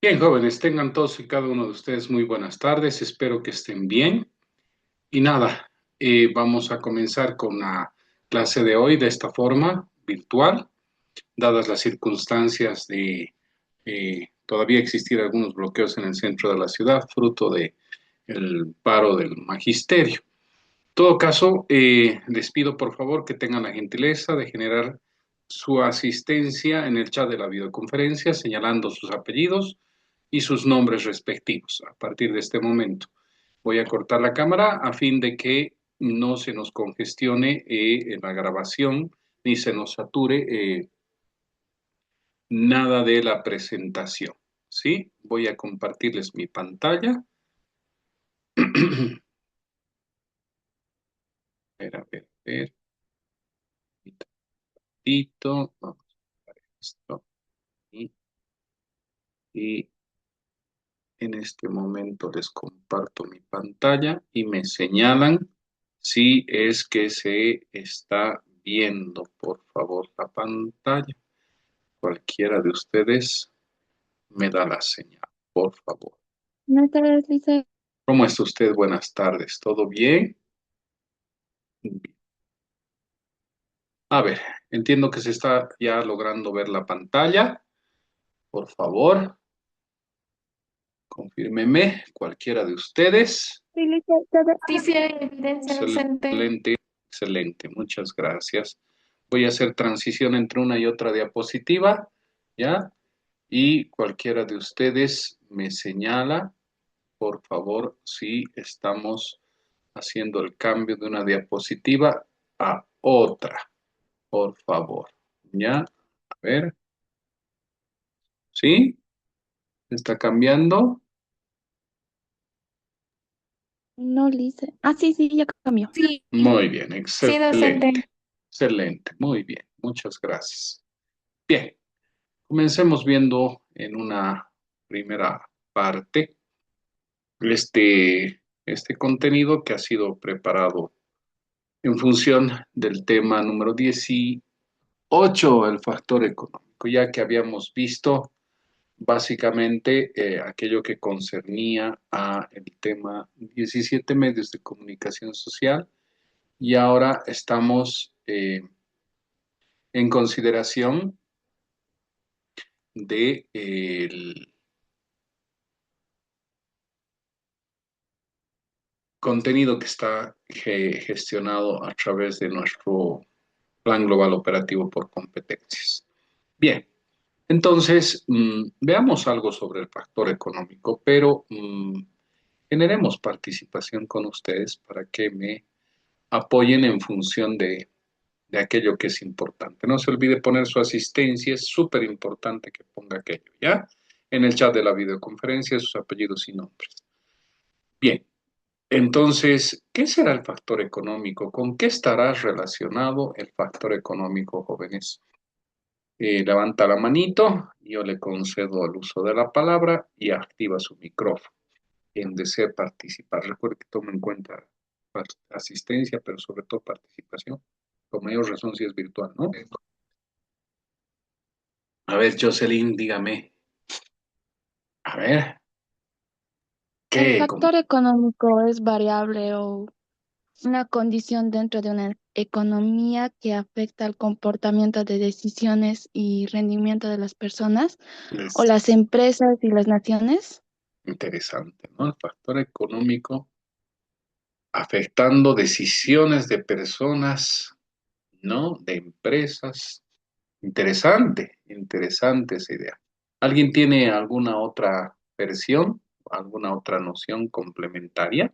Bien, jóvenes, tengan todos y cada uno de ustedes muy buenas tardes. Espero que estén bien. Y nada, vamos a comenzar con la clase de hoy de esta forma, virtual, dadas las circunstancias de todavía existir algunos bloqueos en el centro de la ciudad, fruto de el paro del magisterio. En todo caso, les pido por favor que tengan la gentileza de generar su asistencia en el chat de la videoconferencia, señalando sus apellidos y sus nombres respectivos. A partir de este momento, voy a cortar la cámara a fin de que no se nos congestione en la grabación ni se nos sature nada de la presentación. ¿Sí? Voy a compartirles mi pantalla. A ver, a ver. Tito, vamos a ver esto. Y en este momento les comparto mi pantalla y me señalan si es que se está viendo, por favor, la pantalla. Cualquiera de ustedes me da la señal, por favor. Buenas tardes, Lisa. ¿Cómo está usted? Buenas tardes. ¿Todo bien? A ver, entiendo que se está ya logrando ver la pantalla. Por favor, confírmeme, cualquiera de ustedes. Sí, Lisa, sí, sí hay evidencia ausente. Excelente, excelente. Muchas gracias. Voy a hacer transición entre una y otra diapositiva, ¿ya? Y cualquiera de ustedes me señala, por favor, si estamos haciendo el cambio de una diapositiva a otra, por favor. ¿Ya? A ver, ¿sí? ¿Está cambiando? No, Lisa. Ah, sí, sí, ya cambió. Sí. Muy bien, Sí, docente. excelente, excelente, muy bien, muchas gracias. Bien, comencemos viendo en una primera parte este contenido que ha sido preparado en función del tema número 18, el factor económico, ya que habíamos visto básicamente aquello que concernía a el tema 17 medios de comunicación social y ahora estamos en consideración de el contenido que está gestionado a través de nuestro Plan Global Operativo por Competencias. Bien, entonces veamos algo sobre el factor económico, pero generemos participación con ustedes para que me apoyen en función de aquello que es importante. No se olvide poner su asistencia, es súper importante que ponga aquello, ¿ya? En el chat de la videoconferencia, sus apellidos y nombres. Bien, entonces, ¿qué será el factor económico? ¿Con qué estará relacionado el factor económico, jóvenes? Levanta la manito, yo le concedo el uso de la palabra y activa su micrófono. Quien desee participar, recuerde que tome en cuenta asistencia, pero sobre todo participación. Con mayor razón si es virtual, ¿no? A ver, Jocelyn, dígame. A ver, El ¿qué? factor económico es variable o una condición dentro de una economía que afecta al comportamiento de decisiones y rendimiento de las personas o Es las empresas y las naciones. interesante, ¿no? El factor económico afectando decisiones de personas, ¿no? De empresas. Interesante, interesante esa idea. ¿Alguien tiene alguna otra versión, alguna otra noción complementaria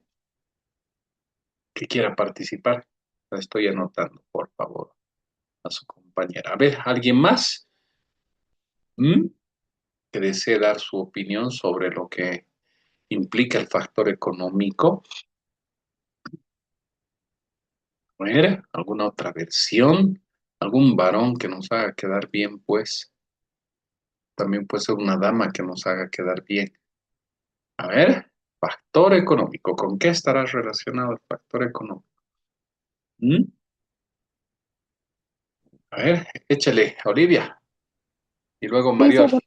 que quiera participar? La estoy anotando, por favor, a su compañera. A ver, ¿alguien más? ¿Mm? Que desee dar su opinión sobre lo que implica el factor económico. A ver, ¿alguna otra versión? ¿Algún varón que nos haga quedar bien, pues? También puede ser una dama que nos haga quedar bien. A ver, factor económico. ¿Con qué estará relacionado el factor económico? ¿Mm? A ver, échale, Olivia. Y luego Dice, Mariol.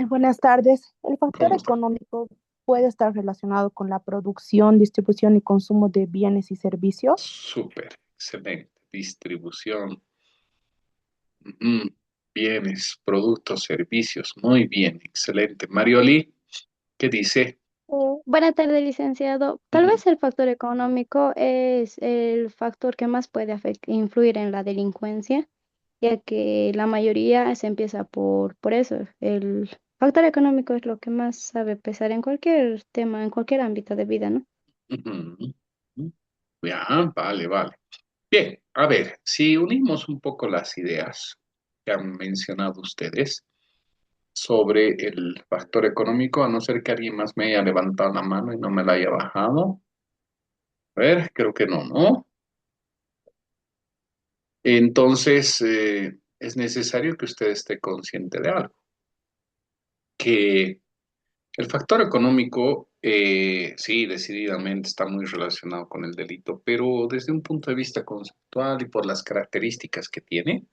Buenas tardes. El factor ¿Cómo está? económico puede estar relacionado con la producción, distribución y consumo de bienes y servicios. Súper, excelente. Distribución, ujú, bienes, productos, servicios. Muy bien, excelente. Marioli, ¿qué dice? Buenas tardes, licenciado. Tal Ujú, vez el factor económico es el factor que más puede influir en la delincuencia, ya que la mayoría se empieza por eso. El factor económico es lo que más sabe pesar en cualquier tema, en cualquier ámbito de vida, ¿no? ujú, ujú. Ya, vale, vale. Bien, a ver, si unimos un poco las ideas que han mencionado ustedes sobre el factor económico, a no ser que alguien más me haya levantado la mano y no me la haya bajado. A ver, creo que no, ¿no? Entonces, es necesario que usted esté consciente de algo, que el factor económico, sí, decididamente está muy relacionado con el delito, pero desde un punto de vista conceptual y por las características que tiene,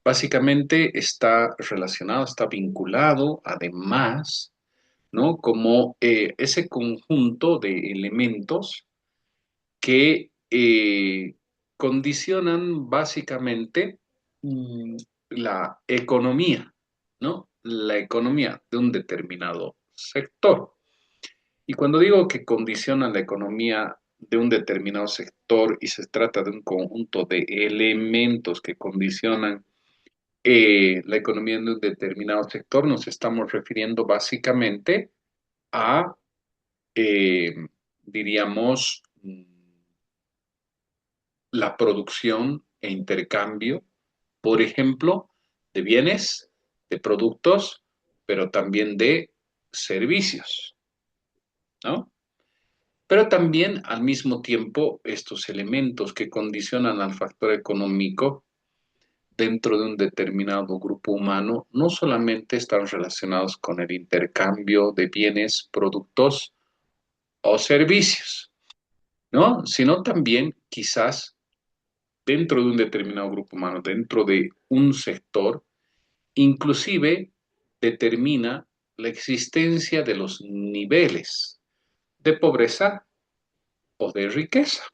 básicamente está relacionado, está vinculado, además, ¿no? Como ese conjunto de elementos que condicionan básicamente la economía, ¿no? La economía de un determinado sector. Y cuando digo que condicionan la economía de un determinado sector y se trata de un conjunto de elementos que condicionan la economía de un determinado sector, nos estamos refiriendo básicamente a, eh, diríamos, la producción e intercambio, por ejemplo, de bienes, de productos, pero también de servicios, ¿no? Pero también al mismo tiempo estos elementos que condicionan al factor económico dentro de un determinado grupo humano no solamente están relacionados con el intercambio de bienes, productos o servicios, ¿no? Sino también quizás dentro de un determinado grupo humano, dentro de un sector, inclusive determina la existencia de los niveles de pobreza o de riqueza.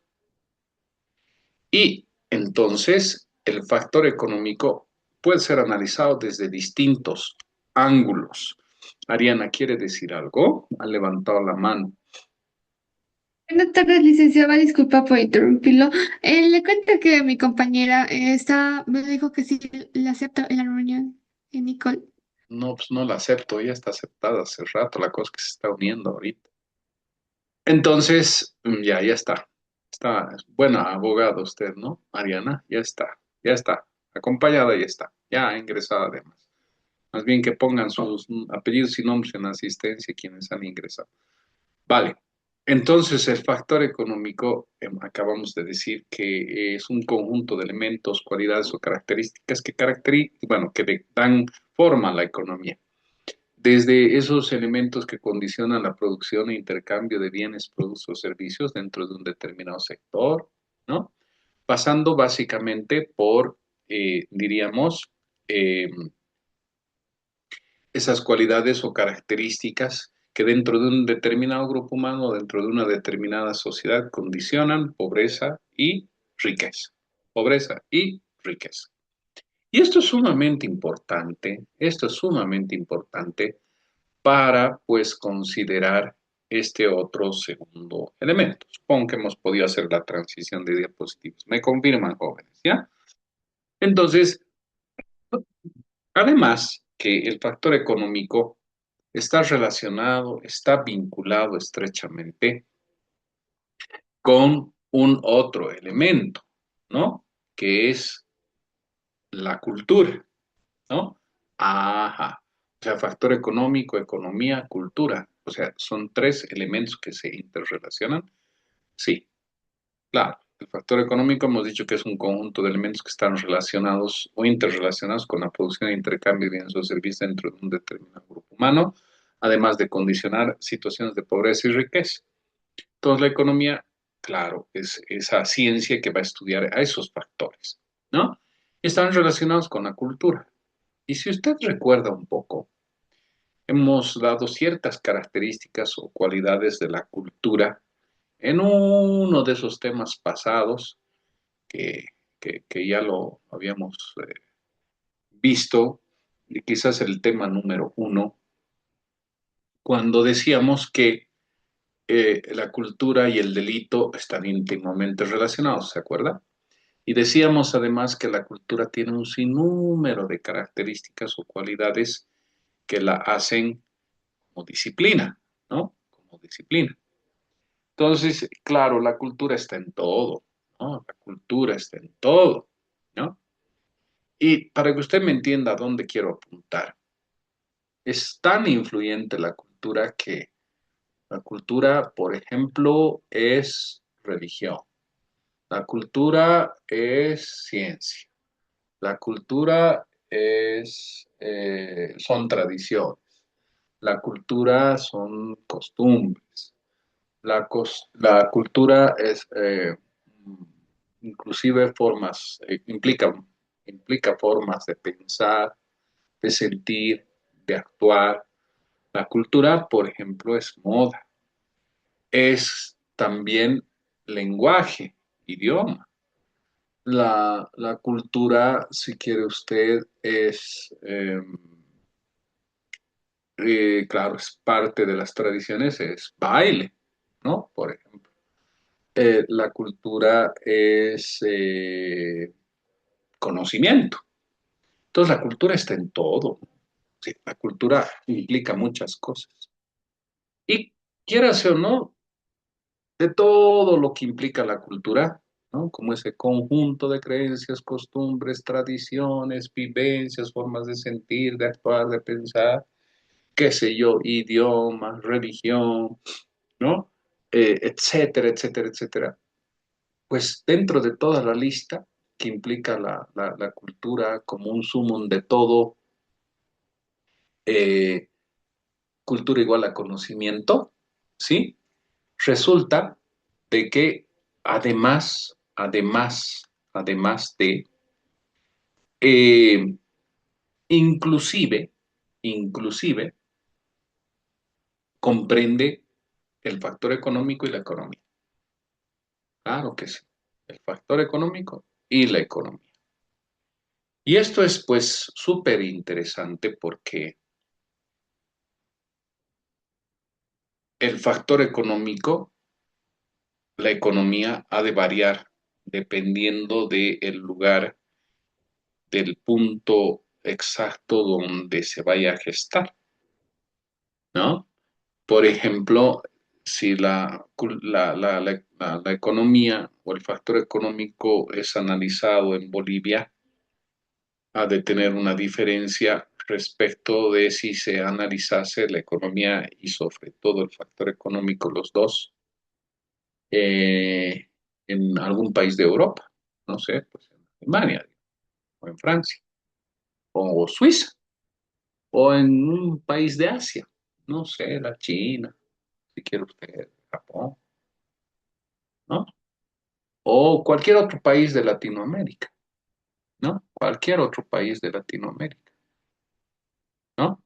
Y entonces el factor económico puede ser analizado desde distintos ángulos. Ariana, ¿quiere decir algo? Ha levantado la mano. Buenas tardes, licenciada. Disculpa por interrumpirlo. Le cuento que mi compañera me dijo que sí le acepto en la reunión. Nicole. No, pues no la acepto, ya está aceptada hace rato, la cosa que se está uniendo ahorita. Entonces, ya está. Está buena abogada usted, ¿no? Ariana, ya está. Acompañada ya está. Ya ingresada además. Más bien que pongan sus apellidos y nombres en asistencia quienes han ingresado. Vale. Entonces, el factor económico, acabamos de decir que es un conjunto de elementos, cualidades o características bueno, que le dan forma a la economía. Desde esos elementos que condicionan la producción e intercambio de bienes, productos o servicios dentro de un determinado sector, ¿no? Pasando básicamente por, diríamos, eh, esas cualidades o características que dentro de un determinado grupo humano, dentro de una determinada sociedad, condicionan pobreza y riqueza. Pobreza y riqueza. Y esto es sumamente importante, esto es sumamente importante para pues considerar este otro segundo elemento. Supongo que hemos podido hacer la transición de diapositivas. Me confirman, jóvenes, ¿ya? Entonces, además que el factor económico está relacionado, está vinculado estrechamente con un otro elemento, ¿no? Que es la cultura, ¿no? Ajá. O sea, factor económico, economía, cultura. O sea, son tres elementos que se interrelacionan. Sí, claro. El factor económico hemos dicho que es un conjunto de elementos que están relacionados o interrelacionados con la producción e intercambio de bienes o servicios dentro de un determinado grupo humano, además de condicionar situaciones de pobreza y riqueza. Entonces, la economía, claro, es esa ciencia que va a estudiar a esos factores, ¿no? Están relacionados con la cultura. Y si usted recuerda un poco, hemos dado ciertas características o cualidades de la cultura en uno de esos temas pasados que, que ya lo habíamos visto, y quizás el tema número uno, cuando decíamos que la cultura y el delito están íntimamente relacionados, ¿se acuerda? Y decíamos además que la cultura tiene un sinnúmero de características o cualidades que la hacen como disciplina, ¿no? Como disciplina. Entonces, claro, la cultura está en todo, ¿no? La cultura está en todo, ¿no? Y para que usted me entienda a dónde quiero apuntar, es tan influyente la cultura que la cultura, por ejemplo, es religión. La cultura es ciencia. La cultura son tradiciones. La cultura son costumbres. La cultura es inclusive formas, implica formas de pensar, de sentir, de actuar. La cultura, por ejemplo, es moda, es también lenguaje, idioma. La cultura, si quiere usted, claro, es parte de las tradiciones, es baile, ¿no? Por ejemplo. La cultura es conocimiento. Entonces, la cultura está en todo. Sí, la cultura implica muchas cosas. Y quieras o no, de todo lo que implica la cultura, ¿no? Como ese conjunto de creencias, costumbres, tradiciones, vivencias, formas de sentir, de actuar, de pensar, qué sé yo, idioma, religión, ¿no? Etcétera, etcétera, etcétera. Pues dentro de toda la lista que implica la cultura como un sumum de todo, eh, cultura igual a conocimiento, ¿sí? Resulta de que además de, eh, inclusive, inclusive, comprende el factor económico y la economía. Claro que sí, el factor económico y la economía. Y esto es pues súper interesante porque el factor económico, la economía ha de variar dependiendo del lugar, del punto exacto donde se vaya a gestar, ¿no? Por ejemplo, si la economía o el factor económico es analizado en Bolivia, ha de tener una diferencia respecto de si se analizase la economía y sobre todo el factor económico, los dos, en algún país de Europa, no sé, pues en Alemania o en Francia o Suiza o en un país de Asia, no sé, la China, si quiere usted, Japón, ¿no? O cualquier otro país de Latinoamérica, ¿no? Cualquier otro país de Latinoamérica, ¿no?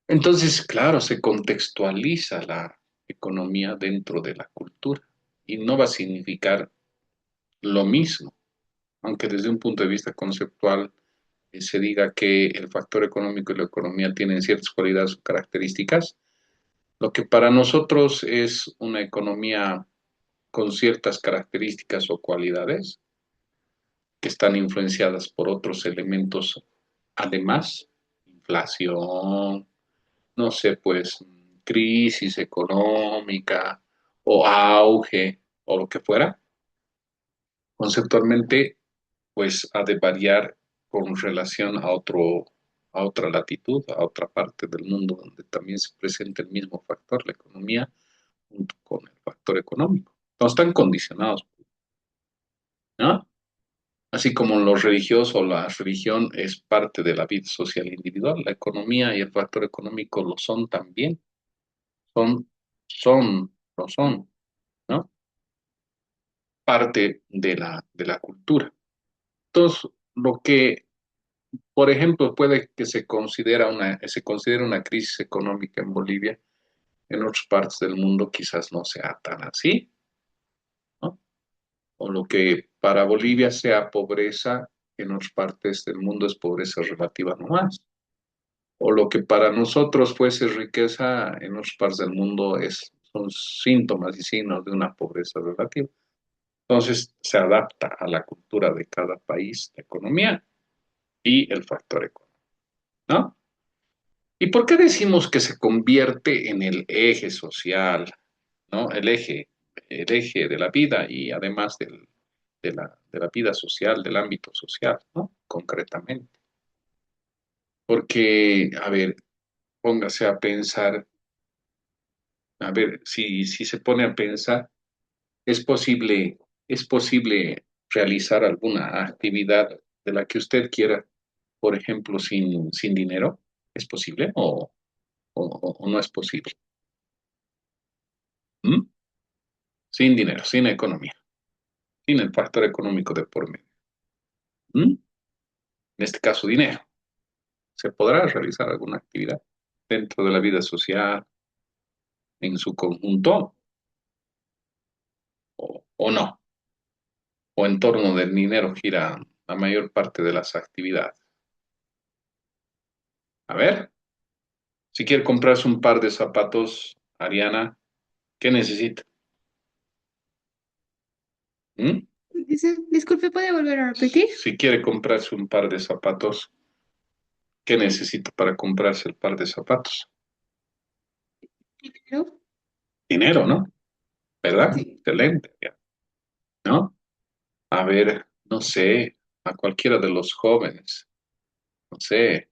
Entonces, claro, se contextualiza la economía dentro de la cultura y no va a significar lo mismo, aunque desde un punto de vista conceptual se diga que el factor económico y la economía tienen ciertas cualidades o características, lo que para nosotros es una economía con ciertas características o cualidades que están influenciadas por otros elementos, además, inflación, no sé, pues crisis económica o auge o lo que fuera, conceptualmente, pues ha de variar con relación a otra latitud, a otra parte del mundo donde también se presenta el mismo factor, la economía, junto con el factor económico. No están condicionados, ¿no? Así como lo religioso o la religión es parte de la vida social individual, la economía y el factor económico lo son también, son, lo son, ¿no? Parte de la cultura. Entonces, lo que por ejemplo, puede que se considere una crisis económica en Bolivia, en otras partes del mundo quizás no sea tan así, ¿no? O lo que para Bolivia sea pobreza, en otras partes del mundo es pobreza relativa nomás. O lo que para nosotros fuese riqueza, en otras partes del mundo son síntomas y signos de una pobreza relativa. Entonces se adapta a la cultura de cada país, la economía y el factor económico, ¿no? ¿Y por qué decimos que se convierte en el eje social, ¿no? El eje de la vida y además de la vida social, del ámbito social, ¿no? Concretamente. Porque, a ver, póngase a pensar, a ver, si se pone a pensar, ¿es posible, es posible realizar alguna actividad de la que usted quiera, por ejemplo, sin dinero? ¿Es posible o no es posible? ¿Mm? Sin dinero, sin economía, sin el factor económico de por medio. ¿Mm? En este caso, dinero. ¿Se podrá realizar alguna actividad dentro de la vida social en su conjunto o no? ¿O en torno del dinero gira la mayor parte de las actividades? A ver, si quiere comprarse un par de zapatos, Ariana, ¿qué necesita? ¿Mm? Disculpe, ¿puede volver a repetir? Si quiere comprarse un par de zapatos, ¿qué necesita para comprarse el par de zapatos? Primero, Dinero, ¿no? ¿Verdad? sí. Excelente, ya, ¿no? A ver, no sé, a cualquiera de los jóvenes, no sé,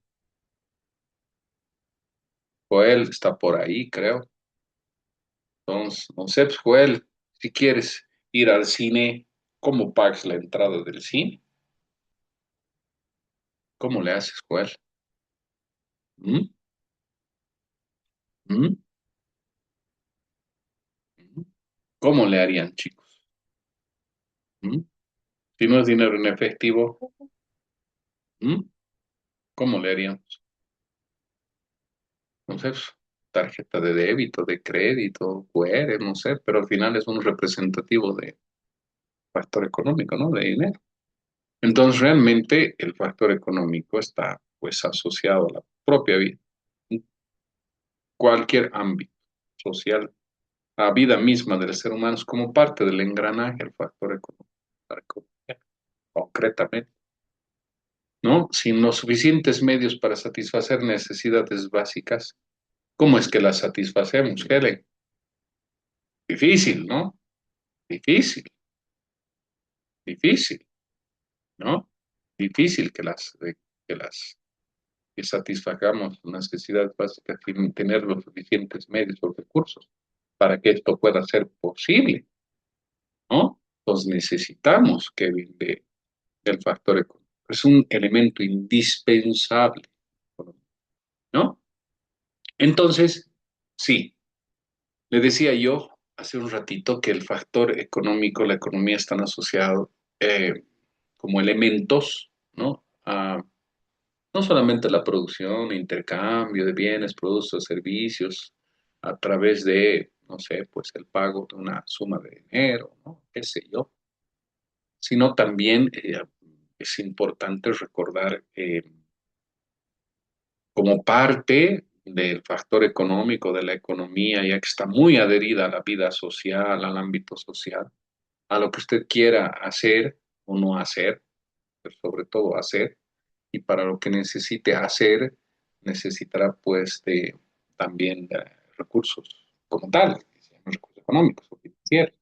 Joel está por ahí, creo. Entonces, no sé, pues, Joel, si quieres ir al cine, ¿cómo pagas la entrada del cine? ¿Cómo le haces, Joel? ¿Mm? ¿Mm? ¿Mm? ¿Cómo le harían, chicos? ¿Mm? Si no es dinero en efectivo, ¿mm? ¿Cómo le haríamos? No sé, pues, tarjeta de débito, de crédito, QR, no sé, pero al final es un representativo de factor económico, ¿no? De dinero. Entonces, realmente el factor económico está, pues, asociado a la propia vida, en cualquier ámbito social, la vida misma del ser humano es como parte del engranaje, el factor económico, la economía, concretamente, ¿no? Sin los suficientes medios para satisfacer necesidades básicas, ¿cómo es que las satisfacemos, Helen? Difícil, ¿no? Difícil, difícil, ¿no? Difícil que satisfagamos necesidades básicas sin tener los suficientes medios o recursos para que esto pueda ser posible, ¿no? Entonces necesitamos, Kevin, del factor económico. Es un elemento indispensable, ¿no? Entonces, sí, le decía yo hace un ratito que el factor económico, la economía están asociados como elementos, ¿no? No solamente la producción, intercambio de bienes, productos, servicios, a través de, no sé, pues el pago de una suma de dinero, ¿no? Qué sé yo, sino también es importante recordar como parte del factor económico de la economía, ya que está muy adherida a la vida social, al ámbito social, a lo que usted quiera hacer o no hacer, pero sobre todo hacer, y para lo que necesite hacer, necesitará pues también de recursos como tal, recursos económicos o financieros.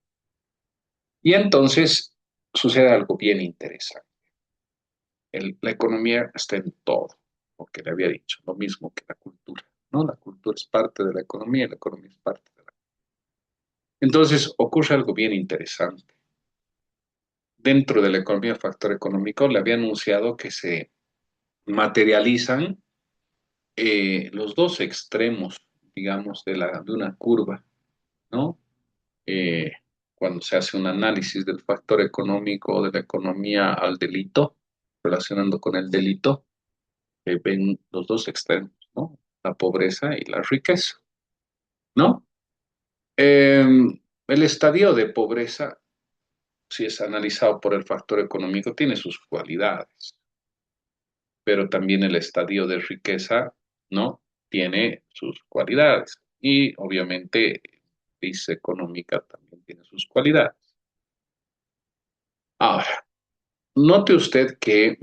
Y entonces sucede algo bien interesante. La economía está en todo, porque le había dicho, lo mismo que la cultura, ¿no? La cultura es parte de la economía es parte de la... Entonces ocurre algo bien interesante. Dentro de la economía, el factor económico, le había anunciado que se materializan los dos extremos, digamos, de una curva, ¿no? Eh, Cuando se hace un análisis del factor económico de la economía al delito, relacionando con el delito, ven los dos extremos, ¿no? La pobreza y la riqueza, ¿no? El estadio de pobreza, si es analizado por el factor económico, tiene sus cualidades, pero también el estadio de riqueza, ¿no? Tiene sus cualidades. Y obviamente, crisis económica también tiene sus cualidades. Ahora, note usted que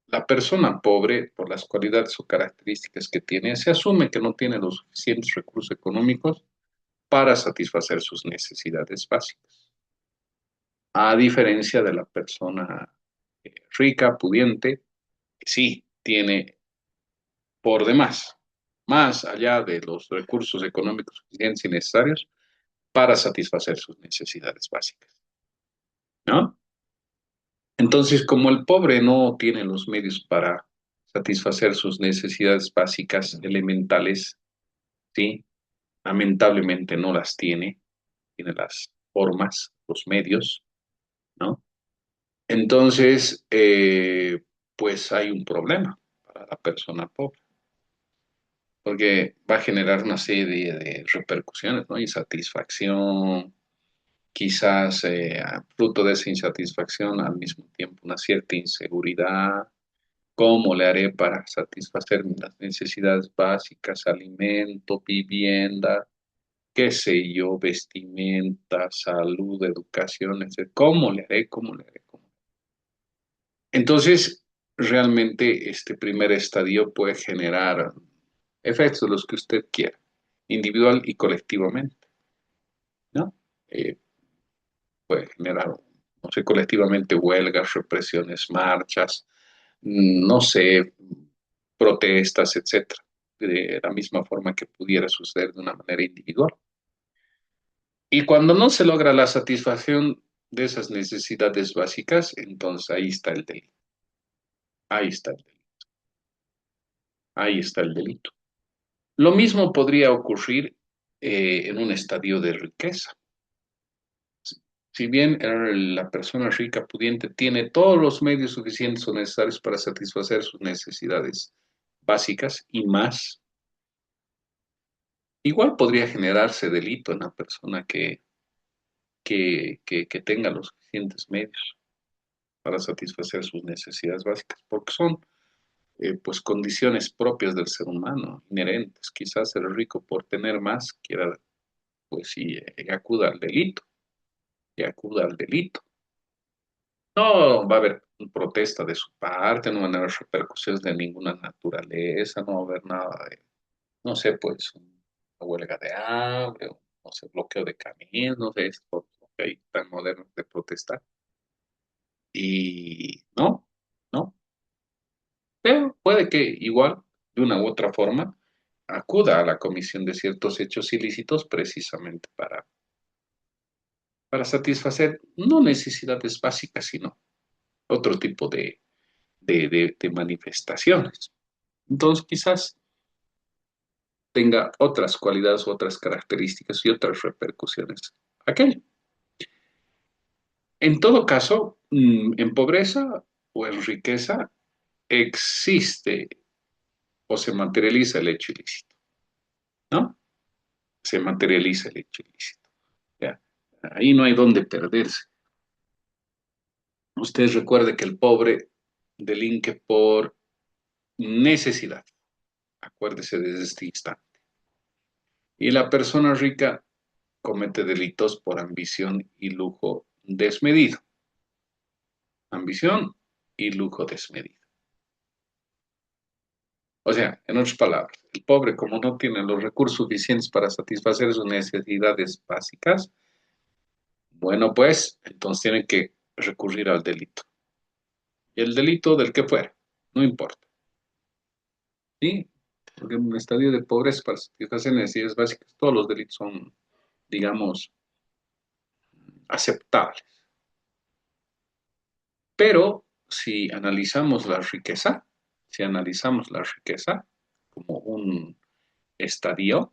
la persona pobre, por las cualidades o características que tiene, se asume que no tiene los suficientes recursos económicos para satisfacer sus necesidades básicas. A diferencia de la persona rica, pudiente, que sí tiene por demás, más allá de los recursos económicos suficientes y necesarios para satisfacer sus necesidades básicas, ¿no? Entonces, como el pobre no tiene los medios para satisfacer sus necesidades básicas elementales, ¿sí? Lamentablemente no las tiene, tiene las formas, los medios, ¿no? Entonces, pues hay un problema para la persona pobre, porque va a generar una serie de repercusiones, ¿no? Insatisfacción, quizás fruto de esa insatisfacción al mismo tiempo una cierta inseguridad. ¿Cómo le haré para satisfacer las necesidades básicas, alimento, vivienda, qué sé yo, vestimenta, salud, educación, etcétera? ¿Cómo le haré? ¿Cómo le haré? ¿Cómo? Entonces, realmente este primer estadio puede generar efectos de los que usted quiera, individual y colectivamente, ¿no? Eh, puede generar, no sé, colectivamente huelgas, represiones, marchas, no sé, protestas, etcétera, de la misma forma que pudiera suceder de una manera individual. Y cuando no se logra la satisfacción de esas necesidades básicas, entonces ahí está el delito. Ahí está el delito. Ahí está el delito. Lo mismo podría ocurrir en un estadio de riqueza. Si bien la persona rica, pudiente, tiene todos los medios suficientes o necesarios para satisfacer sus necesidades básicas y más, igual podría generarse delito en la persona que tenga los suficientes medios para satisfacer sus necesidades básicas, porque son pues condiciones propias del ser humano, inherentes. Quizás el rico por tener más quiera, pues sí, acuda al delito, y acuda al delito. No va a haber protesta de su parte, no van a haber repercusiones de ninguna naturaleza, no va a haber nada de, no sé, pues una huelga de hambre, o, no sé, bloqueo de caminos, no sé, esto que hay tan moderno de protestar. Y no, no, pero puede que igual, de una u otra forma, acuda a la comisión de ciertos hechos ilícitos precisamente para satisfacer no necesidades básicas, sino otro tipo de manifestaciones. Entonces, quizás tenga otras cualidades, otras características y otras repercusiones. Aquello. En todo caso, en pobreza o en riqueza existe o se materializa el hecho ilícito, ¿no? Se materializa el hecho ilícito. ¿Ya? Ahí no hay donde perderse. Usted recuerde que el pobre delinque por necesidad. Acuérdese desde este instante. Y la persona rica comete delitos por ambición y lujo desmedido. Ambición y lujo desmedido. O sea, en otras palabras, el pobre, como no tiene los recursos suficientes para satisfacer sus necesidades básicas, bueno, pues entonces tiene que recurrir al delito. Y el delito del que fuera, no importa. ¿Sí? Porque en un estadio de pobreza, para satisfacer necesidades básicas, todos los delitos son, digamos, aceptables. Pero si analizamos la riqueza, si analizamos la riqueza como un estadio,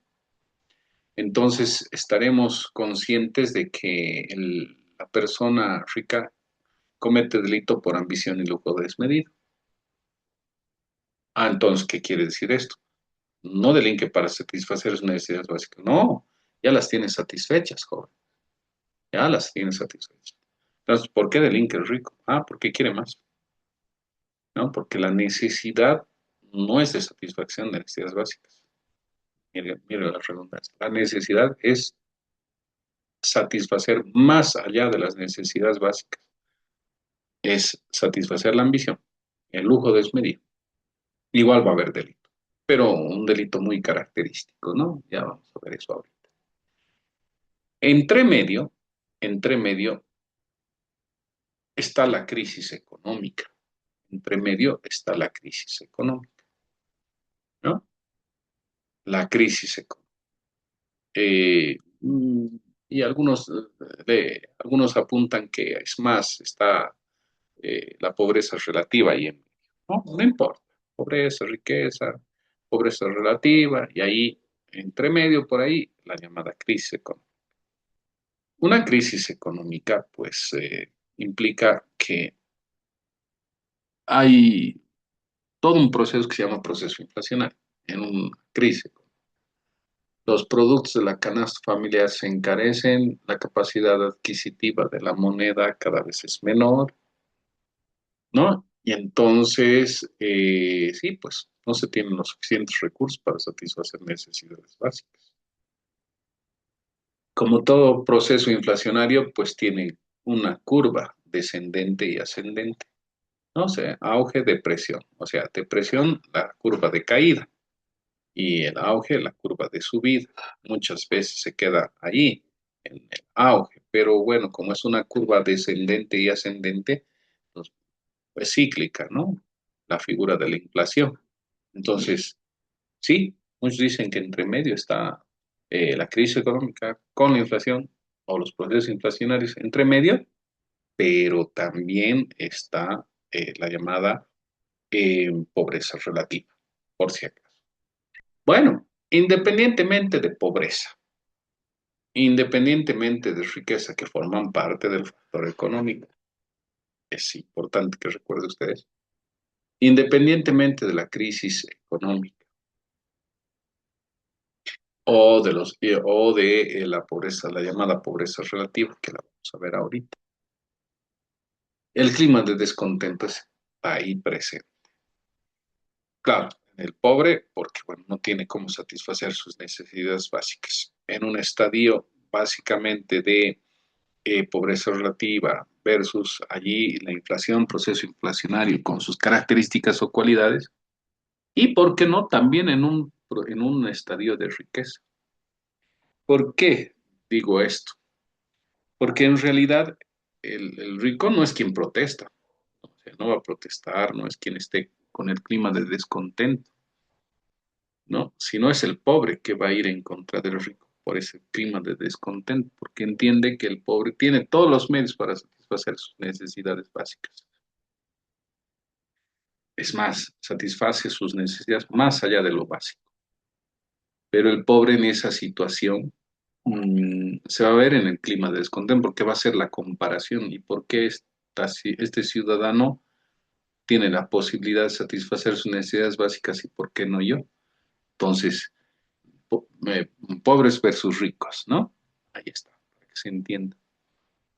entonces estaremos conscientes de que la persona rica comete delito por ambición y lujo desmedido. Ah, entonces, ¿qué quiere decir esto? No delinque para satisfacer sus necesidades básicas. No, ya las tiene satisfechas, joven. Ya las tiene satisfechas. Entonces, ¿por qué delinque el rico? Ah, porque quiere más. ¿No? Porque la necesidad no es de satisfacción de necesidades básicas. Mire, mire la redundancia. La necesidad es satisfacer más allá de las necesidades básicas. Es satisfacer la ambición, el lujo desmedido. Igual va a haber delito, pero un delito muy característico, ¿no? Ya vamos a ver eso ahorita. Entre medio, entre medio está la crisis económica. Entre medio está la crisis económica, ¿no? La crisis económica. Eh, mm, y algunos apuntan que es más, está la pobreza relativa ahí en medio, ¿no? No importa, pobreza, riqueza, pobreza relativa, y ahí, entre medio, por ahí, la llamada crisis económica. Una crisis económica, pues, implica que hay todo un proceso que se llama proceso inflacionario. En una crisis, los productos de la canasta familiar se encarecen, la capacidad adquisitiva de la moneda cada vez es menor, ¿no? Y entonces, sí, pues no se tienen los suficientes recursos para satisfacer necesidades básicas. Como todo proceso inflacionario, pues tiene una curva descendente y ascendente, ¿no? O sea, auge, depresión. O sea, depresión, la curva de caída, y el auge, la curva de subida. Muchas veces se queda ahí, en el auge, pero bueno, como es una curva descendente y ascendente, pues pues cíclica, ¿no? La figura de la inflación. Entonces, sí, muchos dicen que entre medio está la crisis económica con la inflación o los procesos inflacionarios entre medio, pero también está la llamada pobreza relativa, por si acaso. Bueno, independientemente de pobreza, independientemente de riqueza que forman parte del factor económico, es importante que recuerden ustedes, independientemente de la crisis económica o de la pobreza, la llamada pobreza relativa, que la vamos a ver ahorita. El clima de descontento está ahí presente. Claro, en el pobre, porque bueno, no tiene cómo satisfacer sus necesidades básicas. En un estadio básicamente de pobreza relativa versus allí la inflación, proceso inflacionario con sus características o cualidades, y por qué no también en un estadio de riqueza. ¿Por qué digo esto? Porque en realidad el rico no es quien protesta, o sea, no va a protestar, no es quien esté con el clima de descontento, ¿no? Sino es el pobre que va a ir en contra del rico por ese clima de descontento, porque entiende que el pobre tiene todos los medios para satisfacer sus necesidades básicas. Es más, satisface sus necesidades más allá de lo básico. Pero el pobre en esa situación se va a ver en el clima de descontento porque va a ser la comparación y por qué este ciudadano tiene la posibilidad de satisfacer sus necesidades básicas y por qué no yo. Entonces, pobres versus ricos, ¿no? Ahí está, para que se entienda.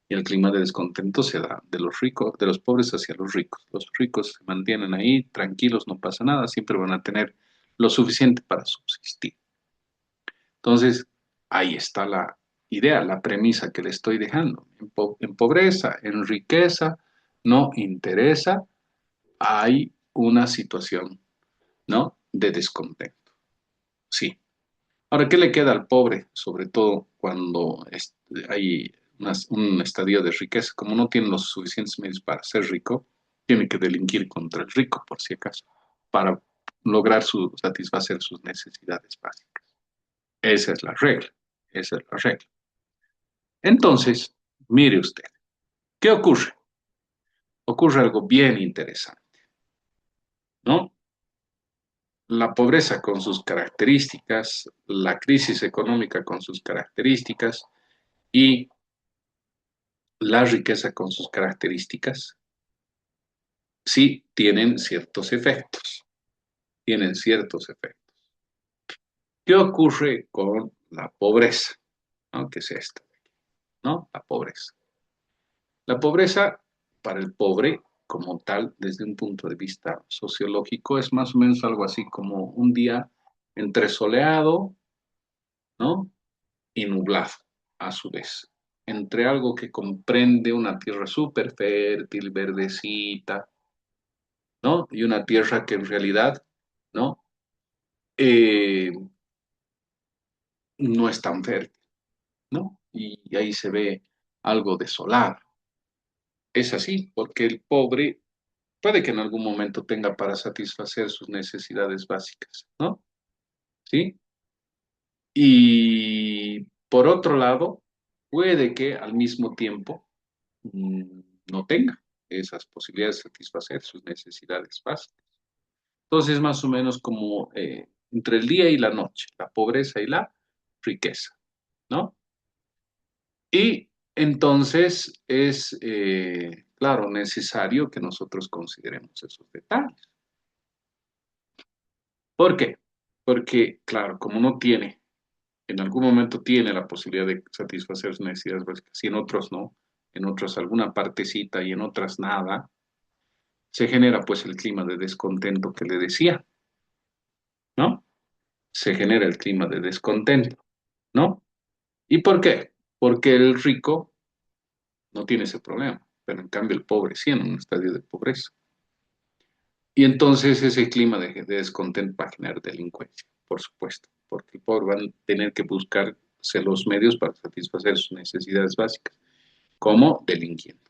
Y el clima de descontento se da de los ricos, de los pobres hacia los ricos. Los ricos se mantienen ahí tranquilos, no pasa nada, siempre van a tener lo suficiente para subsistir. Entonces, ahí está la idea, la premisa que le estoy dejando. En pobreza, en riqueza, no interesa, hay una situación, ¿no? De descontento. Sí. Ahora, ¿qué le queda al pobre? Sobre todo cuando hay un estadio de riqueza. Como no tiene los suficientes medios para ser rico, tiene que delinquir contra el rico, por si acaso, para lograr satisfacer sus necesidades básicas. Esa es la regla. Esa es la regla. Entonces, mire usted, ¿qué ocurre? Ocurre algo bien interesante, ¿no? La pobreza con sus características, la crisis económica con sus características y la riqueza con sus características, sí tienen ciertos efectos. tienen ciertos efectos. ¿Qué ocurre con la pobreza? ¿No? ¿Qué es esto? ¿No? La pobreza. La pobreza para el pobre, como tal, desde un punto de vista sociológico, es más o menos algo así como un día entre soleado, ¿no? Y nublado, a su vez. Entre algo que comprende una tierra súper fértil, verdecita, ¿no? Y una tierra que en realidad, ¿no? Eh, no es tan fértil, ¿no? Y ahí se ve algo desolado. Es así, porque el pobre puede que en algún momento tenga para satisfacer sus necesidades básicas, ¿no? ¿Sí? Y por otro lado, puede que al mismo tiempo mm, no tenga esas posibilidades de satisfacer sus necesidades básicas. Entonces, más o menos como entre el día y la noche, la pobreza y la riqueza, ¿no? Y entonces es, claro, necesario que nosotros consideremos esos detalles. ¿Por qué? Porque, claro, como uno tiene, en algún momento tiene la posibilidad de satisfacer sus necesidades básicas, y en otros no, en otros alguna partecita y en otras nada, se genera pues el clima de descontento que le decía, ¿no? Se genera el clima de descontento, ¿no? ¿Y por qué? Porque el rico no tiene ese problema, pero en cambio el pobre sí en un estadio de pobreza. Y entonces ese clima de descontento va a generar delincuencia, por supuesto, porque el pobre va a tener que buscarse los medios para satisfacer sus necesidades básicas, como delinquiendo.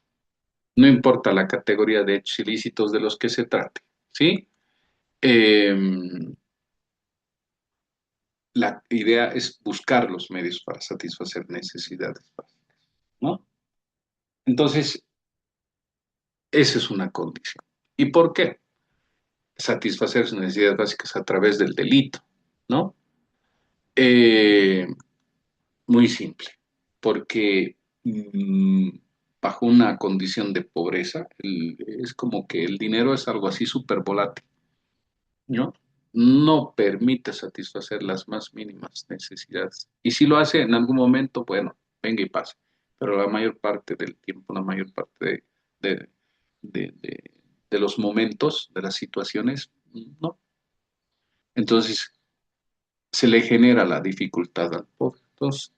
No importa la categoría de hechos ilícitos de los que se trate, ¿sí? Eh, la idea es buscar los medios para satisfacer necesidades básicas, ¿no? Entonces, esa es una condición. ¿Y por qué? Satisfacer sus necesidades básicas a través del delito, ¿no? Eh, Muy simple, porque bajo una condición de pobreza, es como que el dinero es algo así súper volátil, ¿no? No permite satisfacer las más mínimas necesidades. Y si lo hace en algún momento, bueno, venga y pase. Pero la mayor parte del tiempo, la mayor parte de, de, de- de los momentos, de las situaciones, no. Entonces, se le genera la dificultad al pobre. Entonces,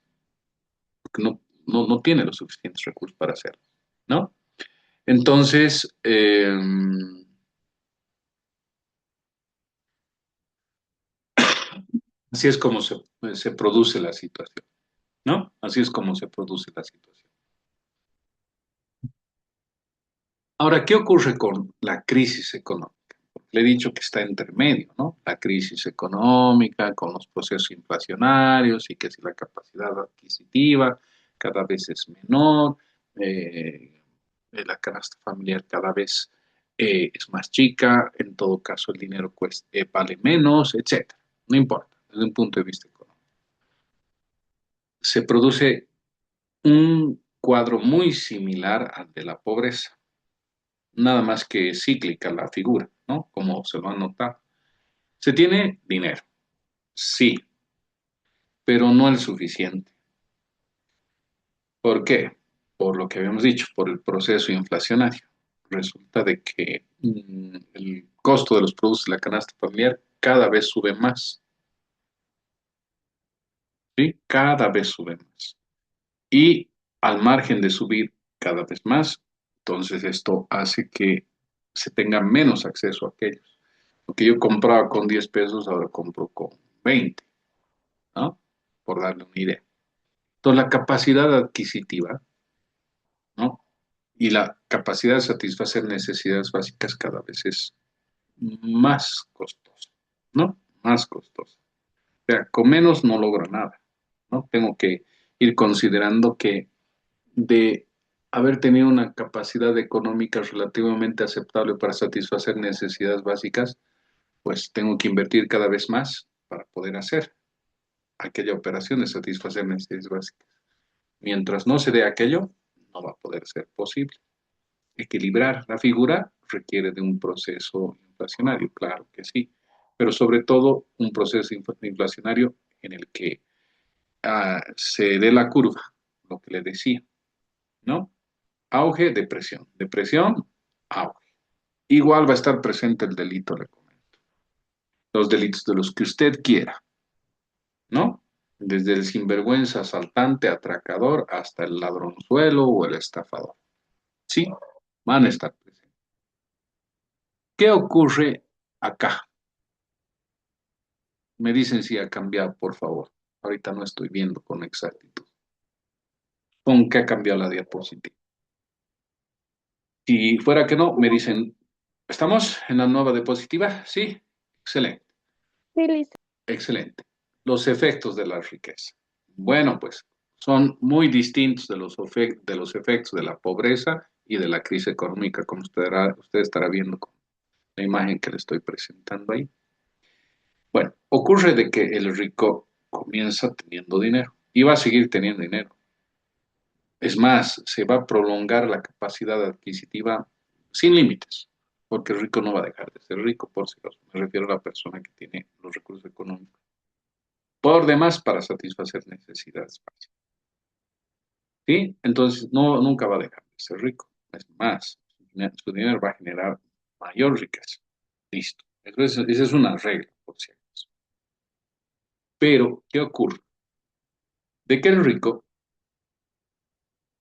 porque no tiene los suficientes recursos para hacerlo, ¿no? Entonces, así es como se produce la situación, ¿no? Así es como se produce la situación. Ahora, ¿qué ocurre con la crisis económica? Le he dicho que está entre medio, ¿no? La crisis económica con los procesos inflacionarios y que si la capacidad adquisitiva cada vez es menor, la canasta familiar cada vez es más chica, en todo caso el dinero vale menos, etcétera. No importa, desde un punto de vista económico. Se produce un cuadro muy similar al de la pobreza, nada más que cíclica la figura, ¿no? Como se lo han notado. Se tiene dinero, sí, pero no el suficiente. ¿Por qué? Por lo que habíamos dicho, por el proceso inflacionario. Resulta de que el costo de los productos de la canasta familiar cada vez sube más, ¿sí? Cada vez sube más. Y al margen de subir cada vez más, entonces esto hace que se tenga menos acceso a aquellos. Lo que yo compraba con 10 pesos, ahora compro con 20, ¿no? Por darle una idea. Entonces, la capacidad adquisitiva, ¿no? Y la capacidad de satisfacer necesidades básicas cada vez es más costosa, ¿no? Más costosa. O sea, con menos no logro nada, ¿no? Tengo que ir considerando que de haber tenido una capacidad económica relativamente aceptable para satisfacer necesidades básicas, pues tengo que invertir cada vez más para poder hacer aquella operación de satisfacer necesidades básicas. Mientras no se dé aquello, no va a poder ser posible. Equilibrar la figura requiere de un proceso inflacionario, claro que sí, pero sobre todo un proceso inflacionario en el que se dé la curva, lo que le decía, ¿no? Auge, depresión, depresión, auge. Igual va a estar presente el delito, le comento. Los delitos de los que usted quiera, ¿no? Desde el sinvergüenza, asaltante, atracador, hasta el ladronzuelo o el estafador. Sí, van a estar presentes. ¿Qué ocurre acá? Me dicen si ha cambiado, por favor. Ahorita no estoy viendo con exactitud. ¿Con qué ha cambiado la diapositiva? Si fuera que no, me dicen, ¿estamos en la nueva diapositiva? Sí, excelente, Sí, listo. excelente. Los efectos de la riqueza. Bueno, pues son muy distintos de de los efectos de la pobreza y de la crisis económica, como usted estará viendo con la imagen que le estoy presentando ahí. Bueno, ocurre de que el rico comienza teniendo dinero y va a seguir teniendo dinero. Es más, se va a prolongar la capacidad adquisitiva sin límites, porque el rico no va a dejar de ser rico, por si acaso. Me refiero a la persona que tiene los recursos económicos. Por demás, para satisfacer necesidades básicas. ¿Sí? Entonces, no, nunca va a dejar de ser rico. Es más, su dinero va a generar mayor riqueza. Listo. Esa es una regla, por si acaso. Pero, ¿qué ocurre? De que el rico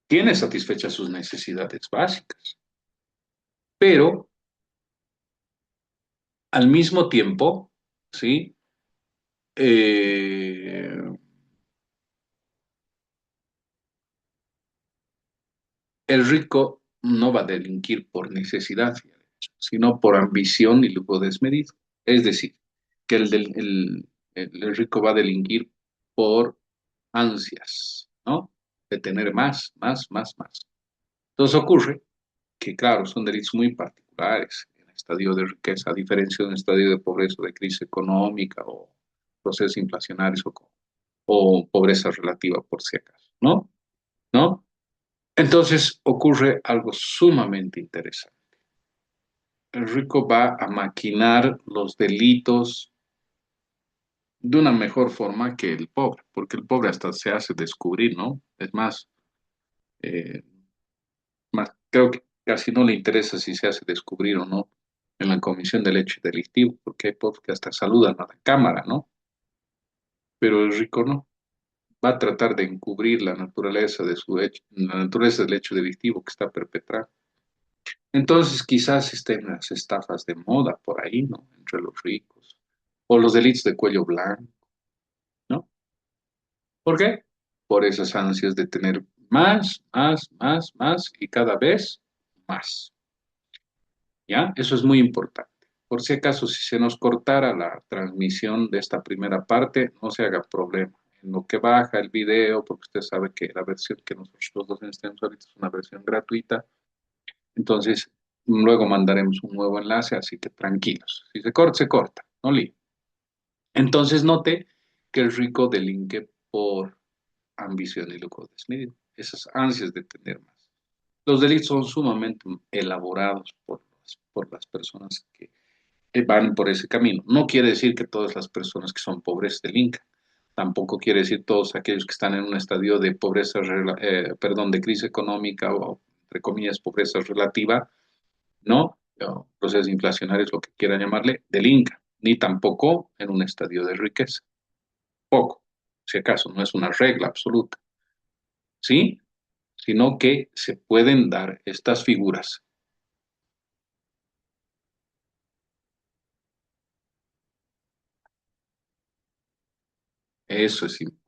tiene satisfechas sus necesidades básicas, pero al mismo tiempo, ¿sí? Eh, el rico no va a delinquir por necesidad, sino por ambición y lujo desmedido. Es decir, que el rico va a delinquir por ansias, ¿no? De tener más, más, más, más. Entonces ocurre que, claro, son delitos muy particulares en el estadio de riqueza, a diferencia de un estadio de pobreza o de crisis económica o procesos inflacionarios o pobreza relativa, por si acaso, ¿no? ¿No? Entonces ocurre algo sumamente interesante. El rico va a maquinar los delitos de una mejor forma que el pobre, porque el pobre hasta se hace descubrir, ¿no? Es más, eh, creo que casi no le interesa si se hace descubrir o no en la comisión del hecho delictivo, porque hay pobres que hasta saludan a la cámara, ¿no? Pero el rico no. Va a tratar de encubrir la naturaleza de su hecho, la naturaleza del hecho delictivo que está perpetrando. Entonces, quizás estén las estafas de moda por ahí, ¿no? Entre los ricos. O los delitos de cuello blanco, ¿no? ¿Por qué? Por esas ansias de tener más, más, más, más y cada vez más. ¿Ya? Eso es muy importante. Por si acaso, si se nos cortara la transmisión de esta primera parte, no se haga problema. En lo que baja el video, porque usted sabe que la versión que nosotros los docentes tenemos ahorita es una versión gratuita, entonces luego mandaremos un nuevo enlace, así que tranquilos. Si se corta, se corta, no lío. Entonces note que el rico delinque por ambición y lucro desmedido, esas ansias de tener más. Los delitos son sumamente elaborados por las personas que van por ese camino. No quiere decir que todas las personas que son pobres delincan. Tampoco quiere decir todos aquellos que están en un estadio de pobreza, perdón, de crisis económica o, entre comillas, pobreza relativa, ¿no? O procesos inflacionarios, lo que quieran llamarle, delincan. Ni tampoco en un estadio de riqueza. Poco, si acaso, no es una regla absoluta. ¿Sí? Sino que se pueden dar estas figuras. Eso es importante.